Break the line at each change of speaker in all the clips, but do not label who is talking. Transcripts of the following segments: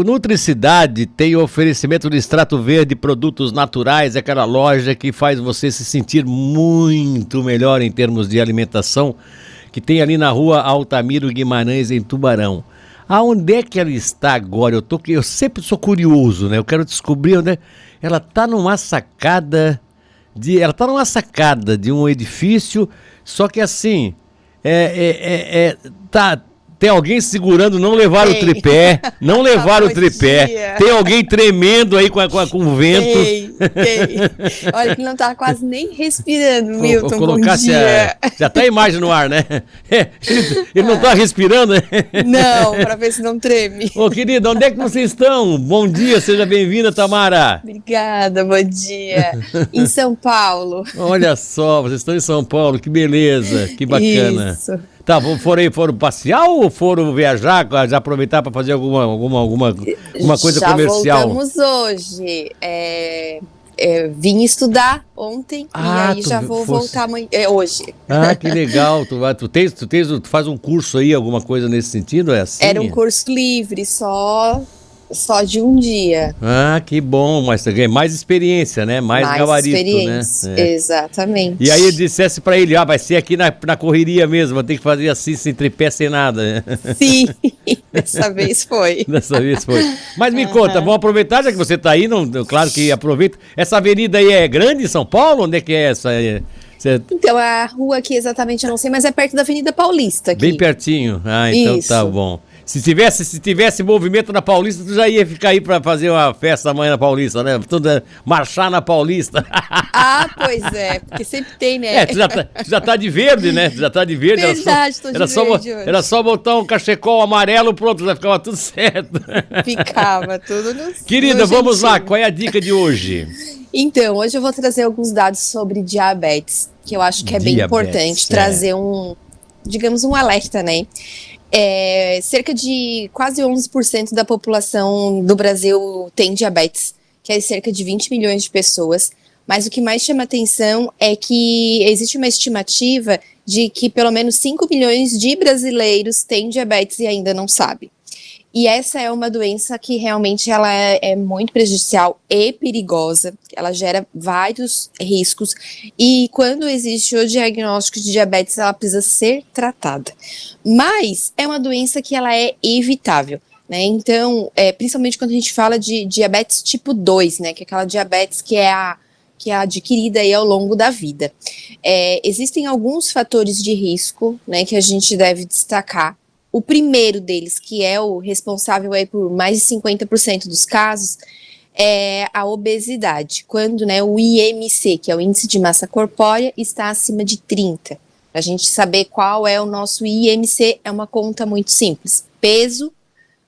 Nutricidade tem o oferecimento de extrato verde, produtos naturais, aquela loja que faz você se sentir muito melhor em termos de alimentação, que tem ali na rua Altamiro Guimarães, em Tubarão. Aonde é que ela está agora? Eu sempre sou curioso, né? Eu quero descobrir onde é. Ela está numa sacada de um edifício, só que assim, tem alguém segurando, não levar o tripé, tem alguém tremendo aí com o vento.
Tem. Olha que não tá quase nem respirando, Milton,
vou colocar
bom dia.
Já tá a imagem no ar, né? Ele não tá respirando, né?
Não, para ver se não treme.
Ô, querida, onde é que vocês estão? Bom dia, seja bem-vinda, Tamara.
Obrigada, bom dia. Em São Paulo.
Olha só, vocês estão em São Paulo, que beleza, que bacana.
Isso.
Tá, foram passear ou foram viajar, já aproveitar para fazer alguma coisa
já
comercial?
Já voltamos hoje. Vim estudar ontem e aí já vou voltar amanhã, hoje.
Ah, que legal. Tu faz um curso aí, alguma coisa nesse sentido? É assim?
Era um curso livre, só de um dia.
Ah, que bom, mas você ganha mais experiência, né? Mais gabarito,
experiência, né? Exatamente.
E aí ele dissesse pra ele, vai ser aqui na correria mesmo, vai ter que fazer assim, sem tripé, sem nada.
Sim, dessa vez foi.
Mas me conta, vamos aproveitar, já que você tá aí, claro que aproveita. Essa avenida aí é grande em São Paulo? Onde é que é essa?
Então, a rua aqui exatamente eu não sei, mas é perto da Avenida Paulista aqui.
Bem pertinho. Ah, então
Isso.
Tá bom. Se tivesse movimento na Paulista, tu já ia ficar aí pra fazer uma festa amanhã na Paulista, né? Marchar na Paulista.
Ah, pois é, porque sempre tem, né?
Tu já tá de verde, né? Tu já tá de verde.
Verdade, tô de verde hoje.
Era só botar um cachecol amarelo, pronto, já ficava tudo certo.
Ficava tudo
Querida, vamos lá, qual é a dica de hoje?
Então, hoje eu vou trazer alguns dados sobre diabetes, que eu acho que é bem importante trazer digamos, um alerta, né? Cerca de quase 11% da população do Brasil tem diabetes, que é cerca de 20 milhões de pessoas. Mas o que mais chama atenção é que existe uma estimativa de que pelo menos 5 milhões de brasileiros têm diabetes e ainda não sabem. E essa é uma doença que realmente ela é muito prejudicial e perigosa, ela gera vários riscos e quando existe o diagnóstico de diabetes ela precisa ser tratada. Mas é uma doença que ela é evitável, né? Então, principalmente quando a gente fala de diabetes tipo 2, né, que é aquela diabetes que é adquirida aí ao longo da vida. Existem alguns fatores de risco, né, que a gente deve destacar. O primeiro deles, que é o responsável aí por mais de 50% dos casos, é a obesidade, quando, né, o IMC, que é o índice de massa corpórea, está acima de 30. Para a gente saber qual é o nosso IMC, é uma conta muito simples. Peso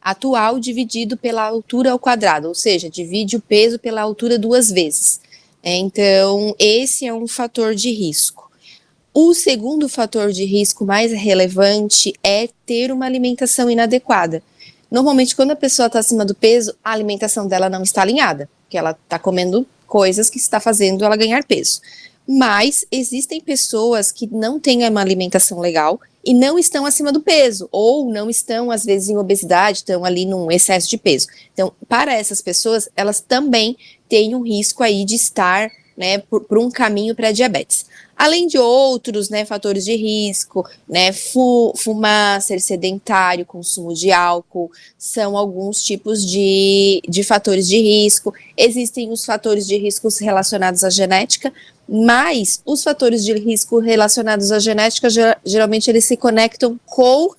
atual dividido pela altura ao quadrado, ou seja, divide o peso pela altura 2 vezes. Então, esse é um fator de risco. O segundo fator de risco mais relevante é ter uma alimentação inadequada. Normalmente, quando a pessoa está acima do peso, a alimentação dela não está alinhada, porque ela está comendo coisas que está fazendo ela ganhar peso. Mas existem pessoas que não têm uma alimentação legal e não estão acima do peso, ou não estão, às vezes, em obesidade, estão ali num excesso de peso. Então, para essas pessoas, elas também têm um risco aí de estar, né, por um caminho para diabetes. Além de outros, né, fatores de risco, né, fumar, ser sedentário, consumo de álcool, são alguns tipos de fatores de risco. Existem os fatores de riscos relacionados à genética, mas os fatores de risco relacionados à genética, geralmente eles se conectam com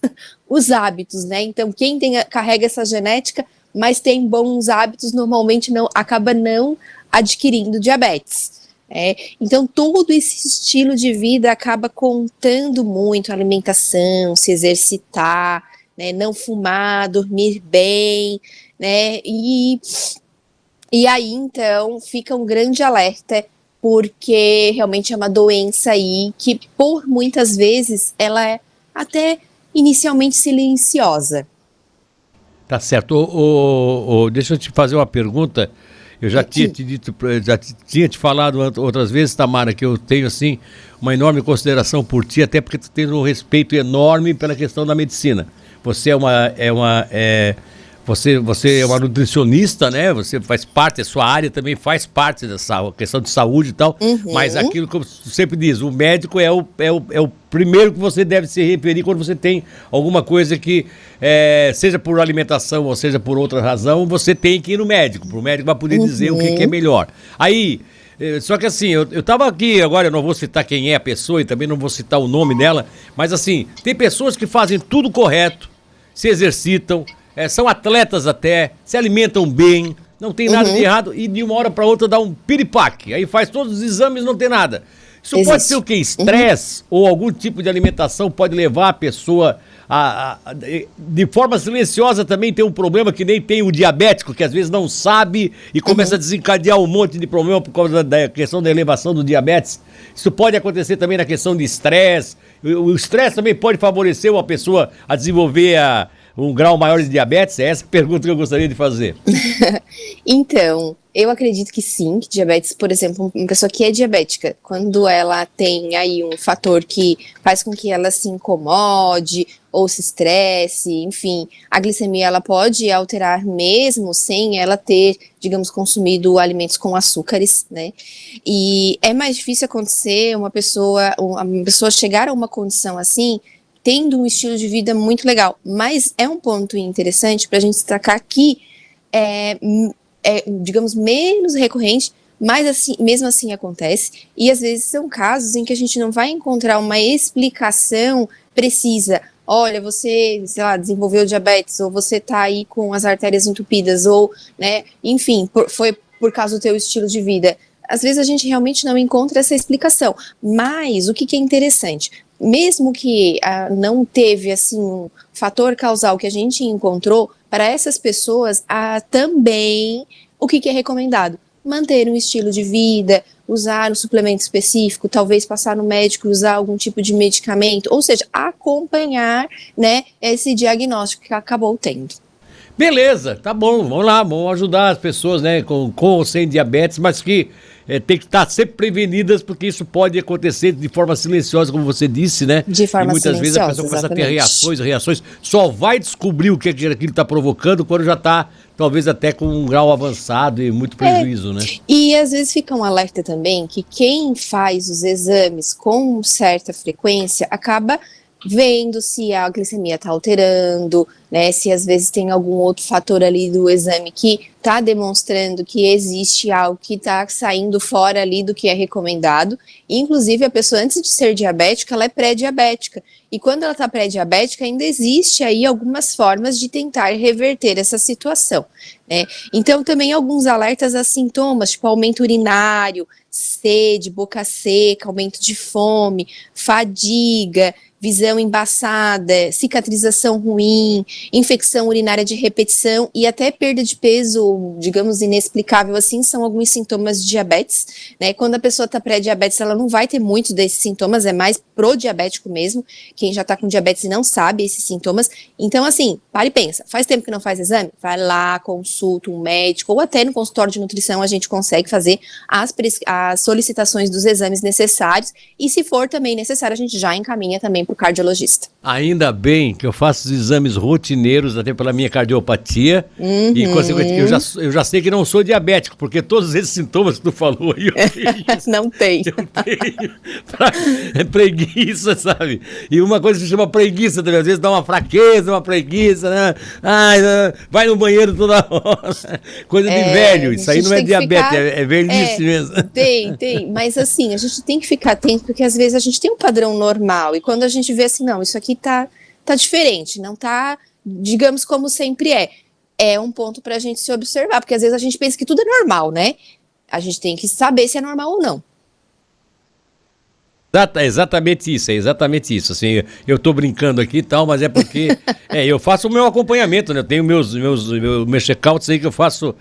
os hábitos, né? Então, quem carrega essa genética, mas tem bons hábitos, normalmente acaba não adquirindo diabetes. Então todo esse estilo de vida acaba contando muito, alimentação, se exercitar, né, não fumar, dormir bem, né, e aí então fica um grande alerta, porque realmente é uma doença aí que por muitas vezes ela é até inicialmente silenciosa.
Tá certo. Deixa eu te fazer uma pergunta. Eu já tinha te dito, já tinha te falado outras vezes, Tamara, que eu tenho assim uma enorme consideração por ti, até porque tu tens um respeito enorme pela questão da medicina. Você Você é uma nutricionista, né? Você faz parte, a sua área também faz parte dessa questão de saúde e tal. Mas aquilo, como você sempre diz, o médico é o primeiro que você deve se referir quando você tem alguma coisa que, seja por alimentação ou seja por outra razão, você tem que ir no médico. Para o médico vai poder dizer o que é melhor. Aí, só que assim, eu tava aqui, agora eu não vou citar quem é a pessoa e também não vou citar o nome dela, mas assim, tem pessoas que fazem tudo correto, se exercitam, são atletas até, se alimentam bem, não tem nada de errado e de uma hora para outra dá um piripaque. Aí faz todos os exames, não tem nada. Isso pode ser o quê? Estresse ou algum tipo de alimentação pode levar a pessoa de forma silenciosa também ter um problema que nem tem o diabético, que às vezes não sabe e começa a desencadear um monte de problema por causa da questão da elevação do diabetes. Isso pode acontecer também na questão de estresse. O estresse também pode favorecer uma pessoa a desenvolver um grau maior de diabetes? É essa a pergunta que eu gostaria de fazer.
Então, eu acredito que sim, que diabetes, por exemplo, uma pessoa que é diabética, quando ela tem aí um fator que faz com que ela se incomode ou se estresse, enfim, a glicemia ela pode alterar mesmo sem ela ter, digamos, consumido alimentos com açúcares, né? E é mais difícil acontecer uma pessoa chegar a uma condição assim, tendo um estilo de vida muito legal. Mas é um ponto interessante para a gente destacar que digamos, menos recorrente, mas assim, mesmo assim acontece. E às vezes são casos em que a gente não vai encontrar uma explicação precisa. Olha, você, sei lá, desenvolveu diabetes, ou você tá aí com as artérias entupidas, ou, né, enfim, foi por causa do teu estilo de vida. Às vezes a gente realmente não encontra essa explicação. Mas o que é interessante? Mesmo que não teve assim um fator causal que a gente encontrou, para essas pessoas também o que é recomendado? Manter um estilo de vida, usar um suplemento específico, talvez passar no médico, usar algum tipo de medicamento, ou seja, acompanhar, né, esse diagnóstico que acabou tendo.
Beleza, tá bom, vamos lá, vamos ajudar as pessoas, né, com ou sem diabetes, mas que tem que estar sempre prevenidas, porque isso pode acontecer de forma silenciosa, como você disse, né?
De forma silenciosa,
e muitas vezes a pessoa começa a ter reações, só vai descobrir o que aquilo está provocando quando já está, talvez até com um grau avançado e muito prejuízo, né?
E às vezes fica um alerta também que quem faz os exames com certa frequência acaba vendo se a glicemia está alterando, né, se às vezes tem algum outro fator ali do exame que está demonstrando que existe algo que está saindo fora ali do que é recomendado. Inclusive, a pessoa, antes de ser diabética, ela é pré-diabética. E quando ela está pré-diabética, ainda existe aí algumas formas de tentar reverter essa situação, né? Então, também alguns alertas a sintomas, tipo aumento urinário, sede, boca seca, aumento de fome, fadiga, visão embaçada, cicatrização ruim, infecção urinária de repetição e até perda de peso, digamos, inexplicável assim, são alguns sintomas de diabetes, né? Quando a pessoa está pré-diabetes, ela não vai ter muitos desses sintomas, é mais pro-diabético mesmo, quem já está com diabetes e não sabe esses sintomas. Então, assim, para e pensa, faz tempo que não faz exame? Vai lá, consulta um médico, ou até no consultório de nutrição a gente consegue fazer as solicitações dos exames necessários, e se for também necessário, a gente já encaminha também para o cardiologista.
Ainda bem que eu faço os exames rotineiros até pela minha cardiopatia e, consequentemente, eu já sei que não sou diabético, porque todos esses sintomas que tu falou aí, eu tenho.
Não tem.
Eu tenho. É preguiça, sabe? E uma coisa que se chama preguiça também, às vezes dá uma fraqueza, uma preguiça, né? Ai, vai no banheiro toda hora. Coisa de velho, isso aí não é diabetes, é velhice mesmo.
Tem, mas assim, a gente tem que ficar atento, porque às vezes a gente tem um padrão normal, e quando a gente vê assim, não, isso aqui tá diferente, não tá, digamos, como sempre é um ponto pra gente se observar, porque às vezes a gente pensa que tudo é normal, né? A gente tem que saber se é normal ou não.
É exatamente isso, assim, eu tô brincando aqui e tal, mas é porque eu faço o meu acompanhamento, né, eu tenho meus check-outs aí que eu faço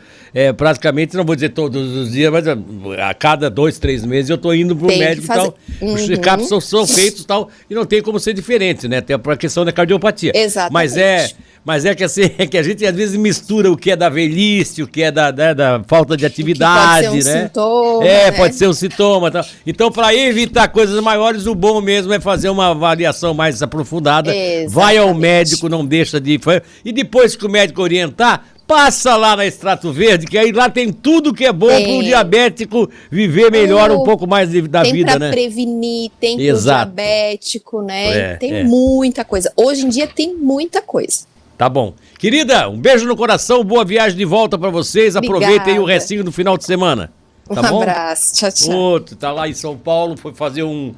praticamente, não vou dizer todos os dias, mas a cada 2, 3 meses eu tô indo pro médico e tal, os check-ups são feitos e tal, e não tem como ser diferente, né, até pra questão da cardiopatia.
Exatamente.
Mas é que assim, é que a gente às vezes mistura o que é da velhice, o que é da falta de atividade,
pode ser um
né?
sintoma, né?
Pode ser um sintoma. Tá? Então, para evitar coisas maiores, o bom mesmo é fazer uma avaliação mais aprofundada.
Exatamente.
Vai ao médico, não deixa de... E depois que o médico orientar, passa lá na Extrato Verde, que aí lá tem tudo que é bom para o diabético viver melhor um pouco mais da vida, né?
Tem para prevenir, tem para o diabético, né? Tem muita coisa. Hoje em dia tem muita coisa.
Tá bom. Querida, um beijo no coração, boa viagem de volta para vocês. Aproveitem o restinho do final de semana. Tá bom?
Um abraço, tchau, tchau.
Outro, tá lá em São Paulo, foi fazer um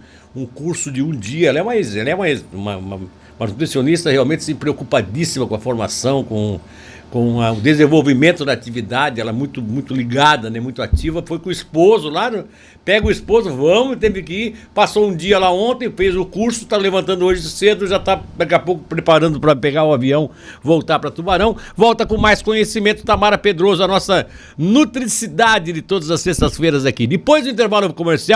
curso de um dia. Ela é uma nutricionista realmente assim, preocupadíssima com a formação, com o desenvolvimento da atividade, ela é muito, muito ligada, né, muito ativa, foi com o esposo lá, pega o esposo, teve que ir, passou um dia lá ontem, fez o curso, tá levantando hoje cedo, já tá daqui a pouco preparando para pegar o avião, voltar para Tubarão, volta com mais conhecimento, Tamara Pedroso, a nossa nutricidade de todas as sextas-feiras aqui. Depois do intervalo comercial,